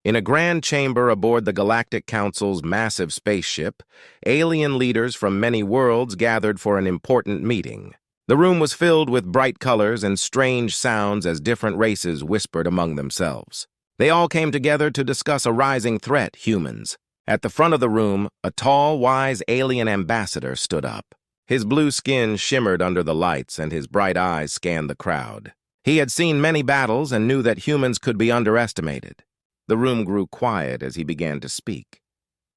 In a grand chamber aboard the Galactic Council's massive spaceship, alien leaders from many worlds gathered for an important meeting. The room was filled with bright colors and strange sounds as different races whispered among themselves. They all came together to discuss a rising threat, humans. At the front of the room, a tall, wise alien ambassador stood up. His blue skin shimmered under the lights and his bright eyes scanned the crowd. He had seen many battles and knew that humans could be underestimated. The room grew quiet as he began to speak.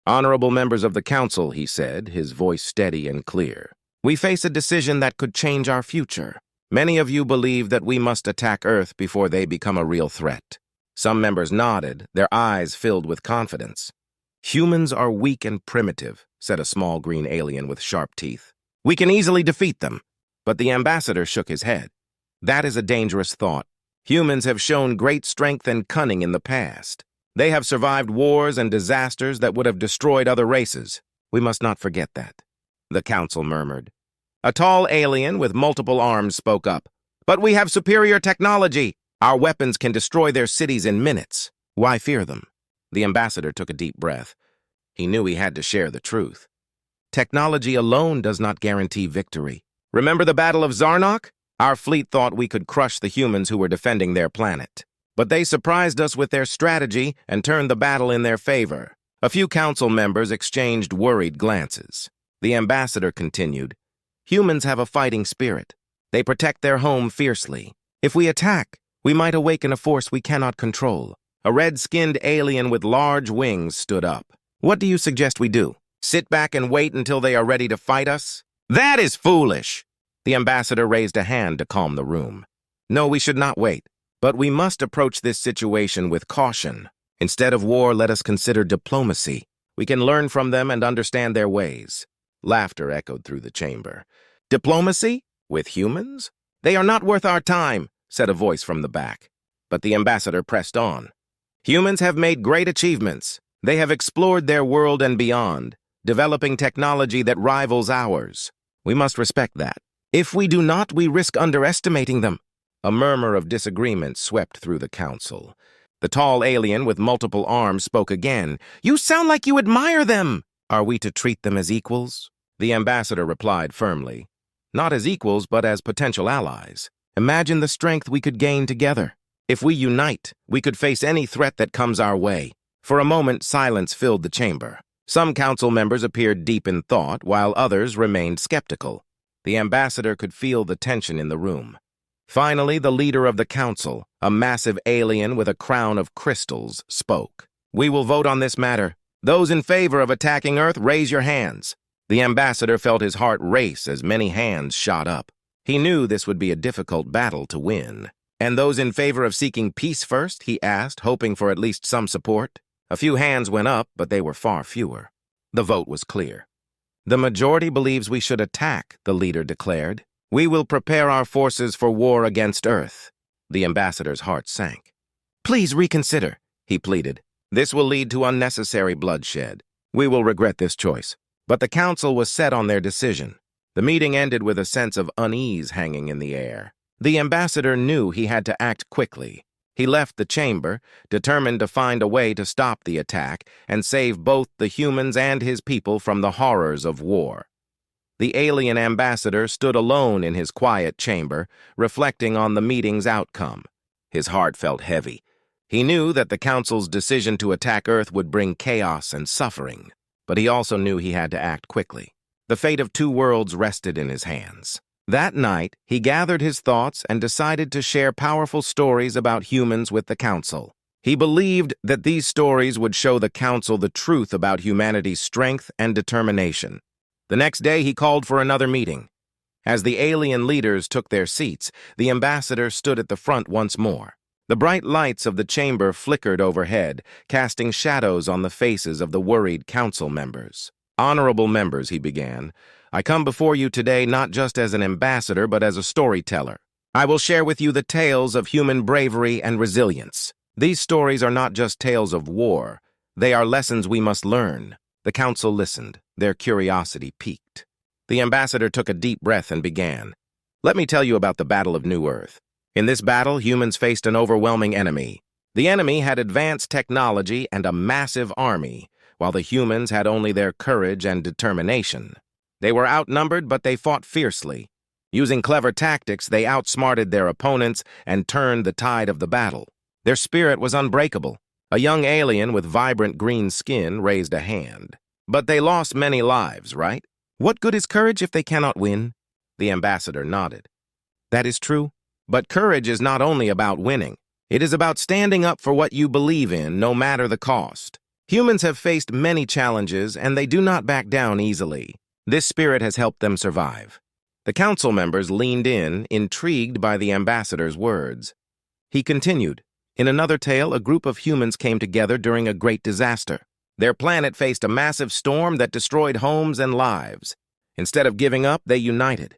"Honorable members of the council," he said, his voice steady and clear. "We face a decision that could change our future. Many of you believe that we must attack Earth before they become a real threat." Some members nodded, their eyes filled with confidence. "Humans are weak and primitive," said a small green alien with sharp teeth. "We can easily defeat them." But the ambassador shook his head. "That is a dangerous thought. Humans have shown great strength and cunning in the past. They have survived wars and disasters that would have destroyed other races. We must not forget that." The council murmured. A tall alien with multiple arms spoke up. "But we have superior technology. Our weapons can destroy their cities in minutes. Why fear them?" The ambassador took a deep breath. He knew he had to share the truth. Technology alone does not guarantee victory. Remember the Battle of Zarnok? Our fleet thought we could crush the humans who were defending their planet. But they surprised us with their strategy and turned the battle in their favor. A few council members exchanged worried glances. The ambassador continued, "Humans have a fighting spirit. They protect their home fiercely. If we attack, we might awaken a force we cannot control." A red-skinned alien with large wings stood up. "What do you suggest we do? Sit back and wait until they are ready to fight us?" "That is foolish!" The ambassador raised a hand to calm the room. "No, we should not wait. But we must approach this situation with caution. Instead of war, let us consider diplomacy. We can learn from them and understand their ways." Laughter echoed through the chamber. "Diplomacy? With humans? They are not worth our time," said a voice from the back. But the ambassador pressed on. "Humans have made great achievements. They have explored their world and beyond, developing technology that rivals ours. We must respect that. If we do not, we risk underestimating them." A murmur of disagreement swept through the council. The tall alien with multiple arms spoke again. "You sound like you admire them." "Are we to treat them as equals?" The ambassador replied firmly. "Not as equals, but as potential allies. Imagine the strength we could gain together. If we unite, we could face any threat that comes our way." For a moment, silence filled the chamber. Some council members appeared deep in thought, while others remained skeptical. The ambassador could feel the tension in the room. Finally, the leader of the council, a massive alien with a crown of crystals, spoke. "We will vote on this matter. Those in favor of attacking Earth, raise your hands." The ambassador felt his heart race as many hands shot up. He knew this would be a difficult battle to win. "And those in favor of seeking peace first?" he asked, hoping for at least some support. A few hands went up, but they were far fewer. The vote was clear. "The majority believes we should attack," the leader declared. "We will prepare our forces for war against Earth." The ambassador's heart sank. "Please reconsider," he pleaded. "This will lead to unnecessary bloodshed. We will regret this choice." But the council was set on their decision. The meeting ended with a sense of unease hanging in the air. The ambassador knew he had to act quickly. He left the chamber, determined to find a way to stop the attack and save both the humans and his people from the horrors of war. The alien ambassador stood alone in his quiet chamber, reflecting on the meeting's outcome. His heart felt heavy. He knew that the council's decision to attack Earth would bring chaos and suffering, but he also knew he had to act quickly. The fate of two worlds rested in his hands. That night, he gathered his thoughts and decided to share powerful stories about humans with the council. He believed that these stories would show the council the truth about humanity's strength and determination. The next day, he called for another meeting. As the alien leaders took their seats, the ambassador stood at the front once more. The bright lights of the chamber flickered overhead, casting shadows on the faces of the worried council members. "Honorable members," he began, "I come before you today not just as an ambassador, but as a storyteller. I will share with you the tales of human bravery and resilience. These stories are not just tales of war. They are lessons we must learn." The council listened, their curiosity piqued. The ambassador took a deep breath and began. "Let me tell you about the Battle of New Earth. In this battle, humans faced an overwhelming enemy. The enemy had advanced technology and a massive army, while the humans had only their courage and determination. They were outnumbered, but they fought fiercely. Using clever tactics, they outsmarted their opponents and turned the tide of the battle. Their spirit was unbreakable. A young alien with vibrant green skin raised a hand. But they lost many lives, right? What good is courage if they cannot win? The ambassador nodded. That is true. But courage is not only about winning. It is about standing up for what you believe in, no matter the cost. Humans have faced many challenges, and they do not back down easily. This spirit has helped them survive. The council members leaned in, intrigued by the ambassador's words. He continued, in another tale, a group of humans came together during a great disaster. Their planet faced a massive storm that destroyed homes and lives. Instead of giving up, they united.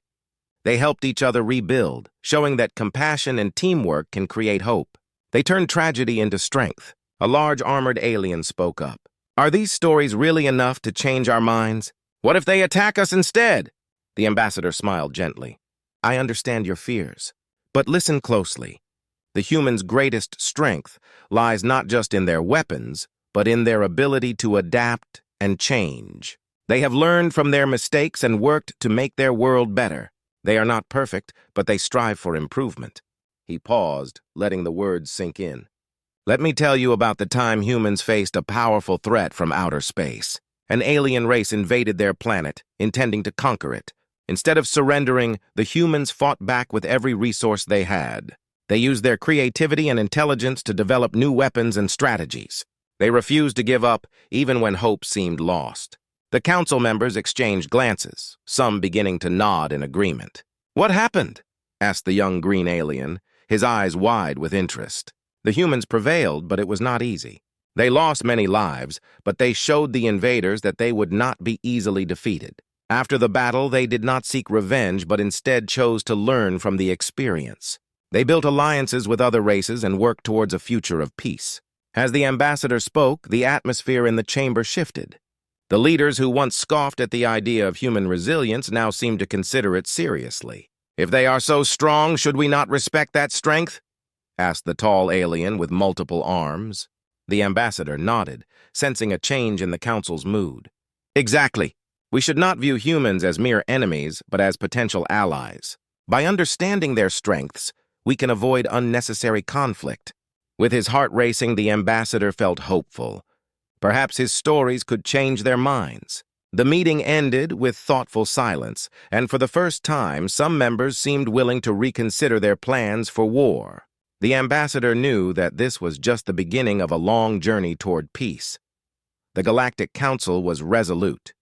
They helped each other rebuild, showing that compassion and teamwork can create hope. They turned tragedy into strength. A large armored alien spoke up. Are these stories really enough to change our minds? What if they attack us instead? The ambassador smiled gently. I understand your fears, but listen closely. The humans' greatest strength lies not just in their weapons, but in their ability to adapt and change. They have learned from their mistakes and worked to make their world better. They are not perfect, but they strive for improvement. He paused, letting the words sink in. Let me tell you about the time humans faced a powerful threat from outer space. An alien race invaded their planet, intending to conquer it. Instead of surrendering, the humans fought back with every resource they had. They used their creativity and intelligence to develop new weapons and strategies. They refused to give up, even when hope seemed lost. The council members exchanged glances, some beginning to nod in agreement. What happened? Asked the young green alien, his eyes wide with interest. The humans prevailed, but it was not easy. They lost many lives, but they showed the invaders that they would not be easily defeated. After the battle, they did not seek revenge, but instead chose to learn from the experience. They built alliances with other races and worked towards a future of peace. As the ambassador spoke, the atmosphere in the chamber shifted. The leaders who once scoffed at the idea of human resilience now seemed to consider it seriously. If they are so strong, should we not respect that strength? Asked the tall alien with multiple arms. The ambassador nodded, sensing a change in the council's mood. Exactly. We should not view humans as mere enemies, but as potential allies. By understanding their strengths, we can avoid unnecessary conflict. With his heart racing, the ambassador felt hopeful. Perhaps his stories could change their minds. The meeting ended with thoughtful silence, and for the first time, some members seemed willing to reconsider their plans for war. The ambassador knew that this was just the beginning of a long journey toward peace. The Galactic Council was resolute.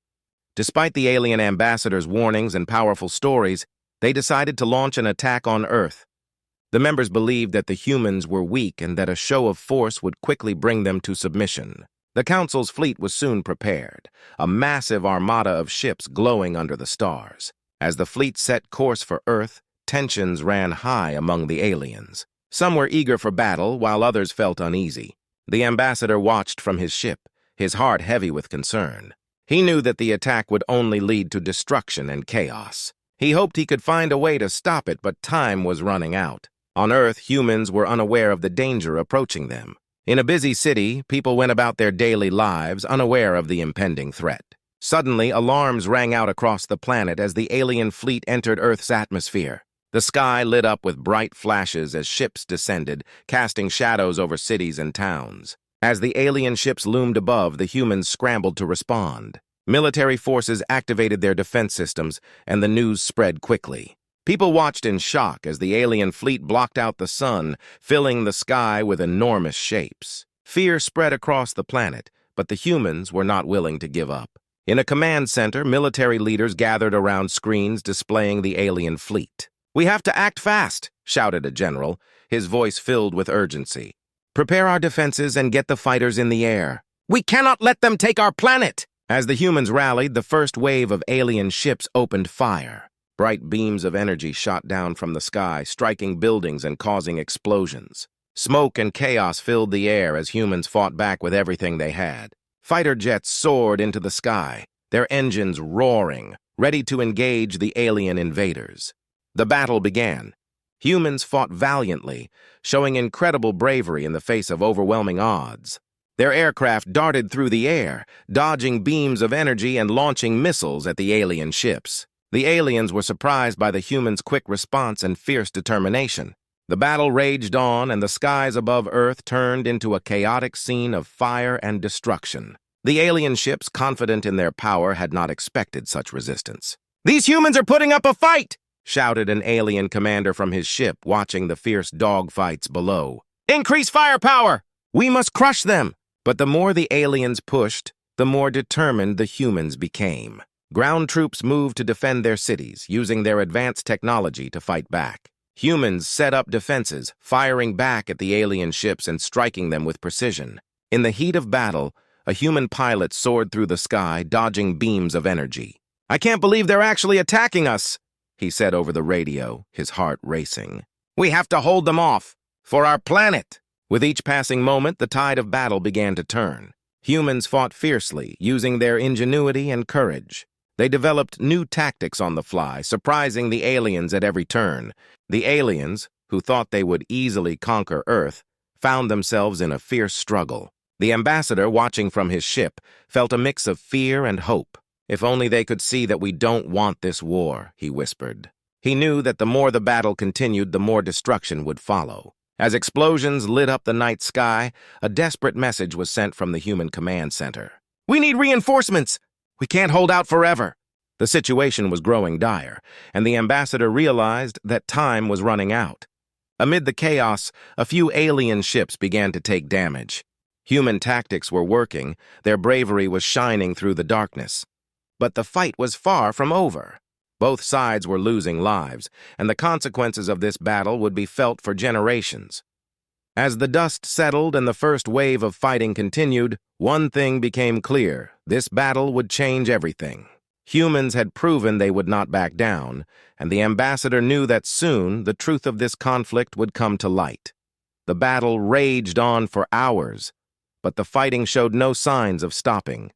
Despite the alien ambassador's warnings and powerful stories, they decided to launch an attack on Earth. The members believed that the humans were weak and that a show of force would quickly bring them to submission. The Council's fleet was soon prepared, a massive armada of ships glowing under the stars. As the fleet set course for Earth, tensions ran high among the aliens. Some were eager for battle, while others felt uneasy. The ambassador watched from his ship, his heart heavy with concern. He knew that the attack would only lead to destruction and chaos. He hoped he could find a way to stop it, but time was running out. On Earth, humans were unaware of the danger approaching them. In a busy city, people went about their daily lives, unaware of the impending threat. Suddenly, alarms rang out across the planet as the alien fleet entered Earth's atmosphere. The sky lit up with bright flashes as ships descended, casting shadows over cities and towns. As the alien ships loomed above, the humans scrambled to respond. Military forces activated their defense systems, and the news spread quickly. People watched in shock as the alien fleet blocked out the sun, filling the sky with enormous shapes. Fear spread across the planet, but the humans were not willing to give up. In a command center, military leaders gathered around screens displaying the alien fleet. "We have to act fast," shouted a general, his voice filled with urgency. "Prepare our defenses and get the fighters in the air. We cannot let them take our planet!" As the humans rallied, the first wave of alien ships opened fire. Bright beams of energy shot down from the sky, striking buildings and causing explosions. Smoke and chaos filled the air as humans fought back with everything they had. Fighter jets soared into the sky, their engines roaring, ready to engage the alien invaders. The battle began. Humans fought valiantly, showing incredible bravery in the face of overwhelming odds. Their aircraft darted through the air, dodging beams of energy and launching missiles at the alien ships. The aliens were surprised by the humans' quick response and fierce determination. The battle raged on, and the skies above Earth turned into a chaotic scene of fire and destruction. The alien ships, confident in their power, had not expected such resistance. "These humans are putting up a fight!" shouted an alien commander from his ship, watching the fierce dogfights below. "Increase firepower! We must crush them!" But the more the aliens pushed, the more determined the humans became. Ground troops moved to defend their cities, using their advanced technology to fight back. Humans set up defenses, firing back at the alien ships and striking them with precision. In the heat of battle, a human pilot soared through the sky, dodging beams of energy. "I can't believe they're actually attacking us," he said over the radio, his heart racing. "We have to hold them off, for our planet." With each passing moment, the tide of battle began to turn. Humans fought fiercely, using their ingenuity and courage. They developed new tactics on the fly, surprising the aliens at every turn. The aliens, who thought they would easily conquer Earth, found themselves in a fierce struggle. The ambassador, watching from his ship, felt a mix of fear and hope. "If only they could see that we don't want this war," he whispered. He knew that the more the battle continued, the more destruction would follow. As explosions lit up the night sky, a desperate message was sent from the human command center. "We need reinforcements! We can't hold out forever!" The situation was growing dire, and the ambassador realized that time was running out. Amid the chaos, a few alien ships began to take damage. Human tactics were working, their bravery was shining through the darkness. But the fight was far from over. Both sides were losing lives, and the consequences of this battle would be felt for generations. As the dust settled and the first wave of fighting continued, one thing became clear: this battle would change everything. Humans had proven they would not back down, and the ambassador knew that soon the truth of this conflict would come to light. The battle raged on for hours, but the fighting showed no signs of stopping.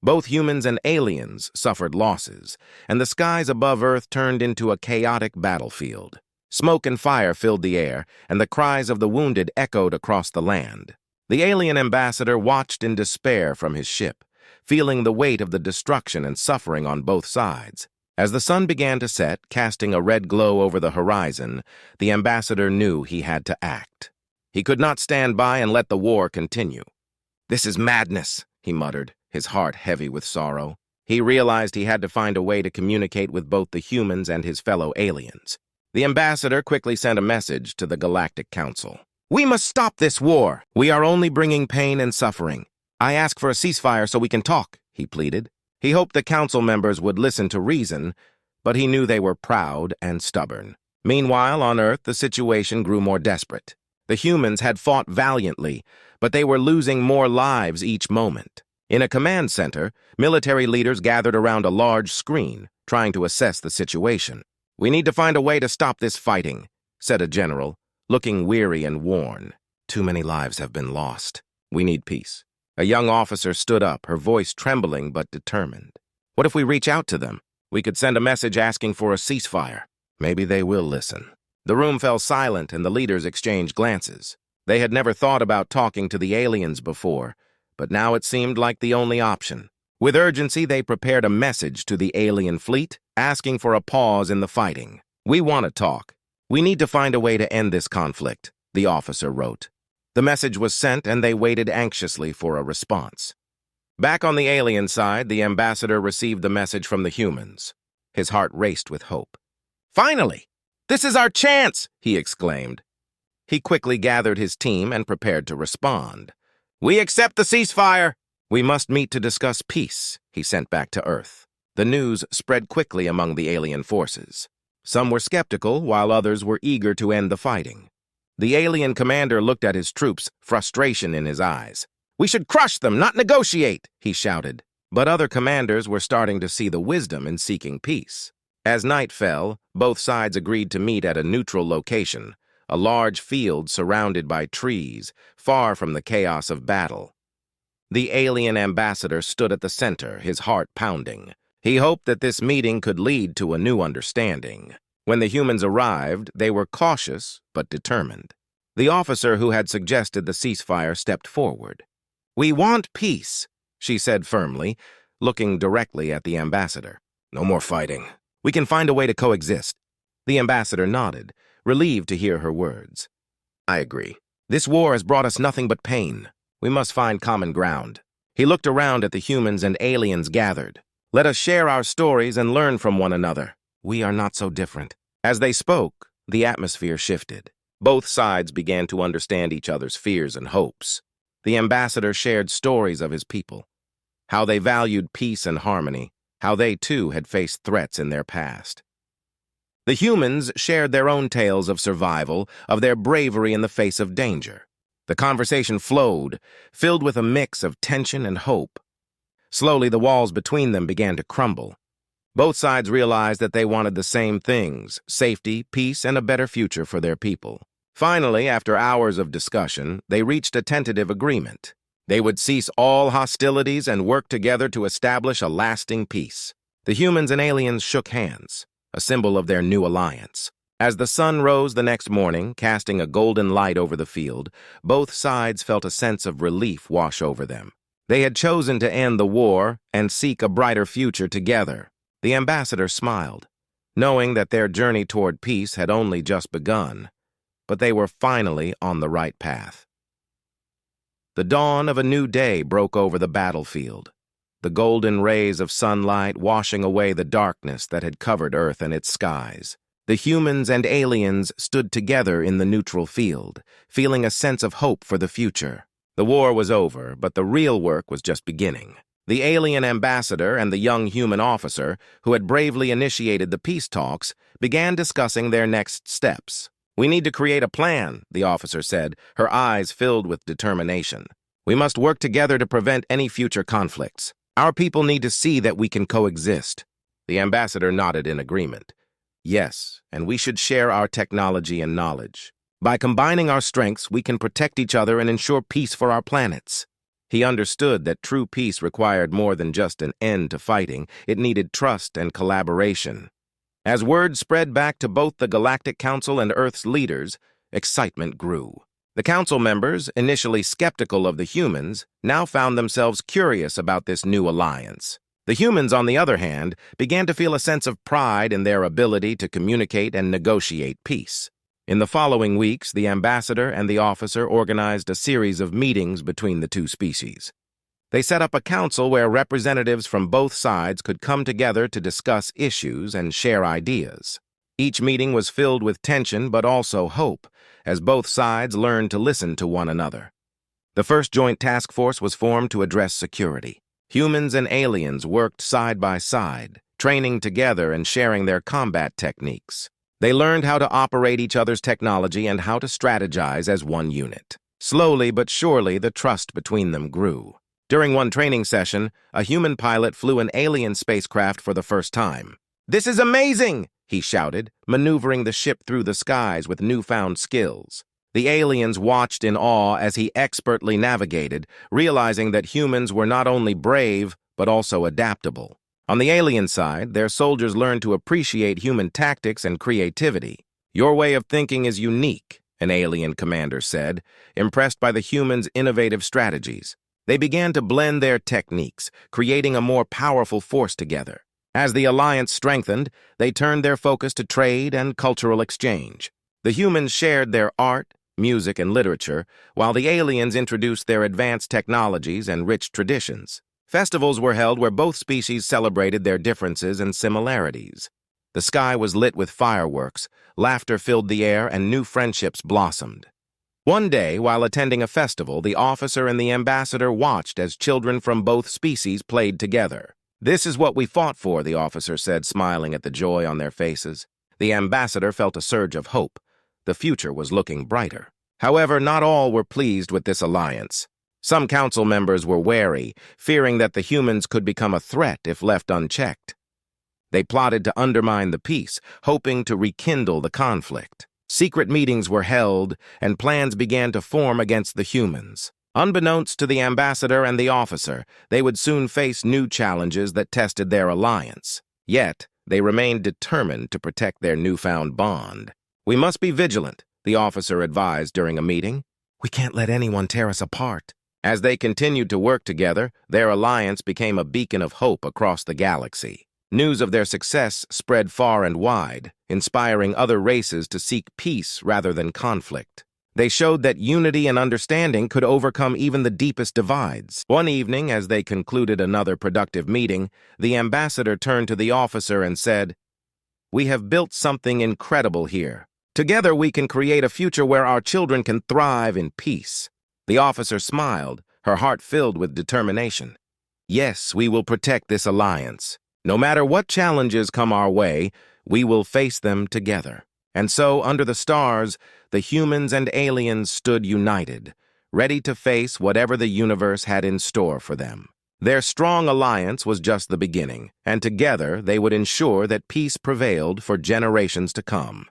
Both humans and aliens suffered losses, and the skies above Earth turned into a chaotic battlefield. Smoke and fire filled the air, and the cries of the wounded echoed across the land. The alien ambassador watched in despair from his ship, feeling the weight of the destruction and suffering on both sides. As the sun began to set, casting a red glow over the horizon, the ambassador knew he had to act. He could not stand by and let the war continue. "This is madness," he muttered, his heart heavy with sorrow. He realized he had to find a way to communicate with both the humans and his fellow aliens. The ambassador quickly sent a message to the Galactic Council. "We must stop this war. We are only bringing pain and suffering. I ask for a ceasefire so we can talk," he pleaded. He hoped the council members would listen to reason, but he knew they were proud and stubborn. Meanwhile, on Earth, the situation grew more desperate. The humans had fought valiantly, but they were losing more lives each moment. In a command center, military leaders gathered around a large screen, trying to assess the situation. "We need to find a way to stop this fighting," said a general, looking weary and worn. "Too many lives have been lost. We need peace." A young officer stood up, her voice trembling but determined. "What if we reach out to them? We could send a message asking for a ceasefire. Maybe they will listen." The room fell silent and the leaders exchanged glances. They had never thought about talking to the aliens before, but now it seemed like the only option. With urgency, they prepared a message to the alien fleet, asking for a pause in the fighting. "We want to talk. We need to find a way to end this conflict," the officer wrote. The message was sent, and they waited anxiously for a response. Back on the alien side, the ambassador received the message from the humans. His heart raced with hope. "Finally! This is our chance!" he exclaimed. He quickly gathered his team and prepared to respond. "We accept the ceasefire! We must meet to discuss peace," he sent back to Earth. The news spread quickly among the alien forces. Some were skeptical, while others were eager to end the fighting. The alien commander looked at his troops, frustration in his eyes. "We should crush them, not negotiate," he shouted. But other commanders were starting to see the wisdom in seeking peace. As night fell, both sides agreed to meet at a neutral location, a large field surrounded by trees, far from the chaos of battle. The alien ambassador stood at the center, his heart pounding. He hoped that this meeting could lead to a new understanding. When the humans arrived, they were cautious but determined. The officer who had suggested the ceasefire stepped forward. "We want peace," she said firmly, looking directly at the ambassador. "No more fighting. We can find a way to coexist." The ambassador nodded, relieved to hear her words. "I agree. This war has brought us nothing but pain. We must find common ground." He looked around at the humans and aliens gathered. "Let us share our stories and learn from one another. We are not so different." As they spoke, the atmosphere shifted. Both sides began to understand each other's fears and hopes. The ambassador shared stories of his people, how they valued peace and harmony, how they too had faced threats in their past. The humans shared their own tales of survival, of their bravery in the face of danger. The conversation flowed, filled with a mix of tension and hope. Slowly, the walls between them began to crumble. Both sides realized that they wanted the same things: safety, peace, and a better future for their people. Finally, after hours of discussion, they reached a tentative agreement. They would cease all hostilities and work together to establish a lasting peace. The humans and aliens shook hands, a symbol of their new alliance. As the sun rose the next morning, casting a golden light over the field, both sides felt a sense of relief wash over them. They had chosen to end the war and seek a brighter future together. The ambassador smiled, knowing that their journey toward peace had only just begun, but they were finally on the right path. The dawn of a new day broke over the battlefield, the golden rays of sunlight washing away the darkness that had covered Earth and its skies. The humans and aliens stood together in the neutral field, feeling a sense of hope for the future. The war was over, but the real work was just beginning. The alien ambassador and the young human officer, who had bravely initiated the peace talks, began discussing their next steps. "We need to create a plan," the officer said, her eyes filled with determination. "We must work together to prevent any future conflicts. Our people need to see that we can coexist." The ambassador nodded in agreement. "Yes, and we should share our technology and knowledge. By combining our strengths, we can protect each other and ensure peace for our planets." He understood that true peace required more than just an end to fighting. It needed trust and collaboration. As word spread back to both the Galactic Council and Earth's leaders, excitement grew. The council members, initially skeptical of the humans, now found themselves curious about this new alliance. The humans, on the other hand, began to feel a sense of pride in their ability to communicate and negotiate peace. In the following weeks, the ambassador and the officer organized a series of meetings between the two species. They set up a council where representatives from both sides could come together to discuss issues and share ideas. Each meeting was filled with tension but also hope, as both sides learned to listen to one another. The first joint task force was formed to address security. Humans and aliens worked side by side, training together and sharing their combat techniques. They learned how to operate each other's technology and how to strategize as one unit. Slowly but surely, the trust between them grew. During one training session, a human pilot flew an alien spacecraft for the first time. "This is amazing!" he shouted, maneuvering the ship through the skies with newfound skills. The aliens watched in awe as he expertly navigated, realizing that humans were not only brave, but also adaptable. On the alien side, their soldiers learned to appreciate human tactics and creativity. "Your way of thinking is unique," an alien commander said, impressed by the humans' innovative strategies. They began to blend their techniques, creating a more powerful force together. As the alliance strengthened, they turned their focus to trade and cultural exchange. The humans shared their art, music, and literature, while the aliens introduced their advanced technologies and rich traditions. Festivals were held where both species celebrated their differences and similarities. The sky was lit with fireworks, laughter filled the air, and new friendships blossomed. One day, while attending a festival, the officer and the ambassador watched as children from both species played together. "This is what we fought for," the officer said, smiling at the joy on their faces. The ambassador felt a surge of hope. The future was looking brighter. However, not all were pleased with this alliance. Some council members were wary, fearing that the humans could become a threat if left unchecked. They plotted to undermine the peace, hoping to rekindle the conflict. Secret meetings were held, and plans began to form against the humans. Unbeknownst to the ambassador and the officer, they would soon face new challenges that tested their alliance. Yet, They remained determined to protect their newfound bond. "We must be vigilant," the officer advised during a meeting. "We can't let anyone tear us apart." As they continued to work together, their alliance became a beacon of hope across the galaxy. News of their success spread far and wide, inspiring other races to seek peace rather than conflict. They showed that unity and understanding could overcome even the deepest divides. One evening, as they concluded another productive meeting, the ambassador turned to the officer and said, "We have built something incredible here. Together we can create a future where our children can thrive in peace." The officer smiled, her heart filled with determination. "Yes, we will protect this alliance. No matter what challenges come our way, we will face them together." And so, under the stars, the humans and aliens stood united, ready to face whatever the universe had in store for them. Their strong alliance was just the beginning, and together they would ensure that peace prevailed for generations to come.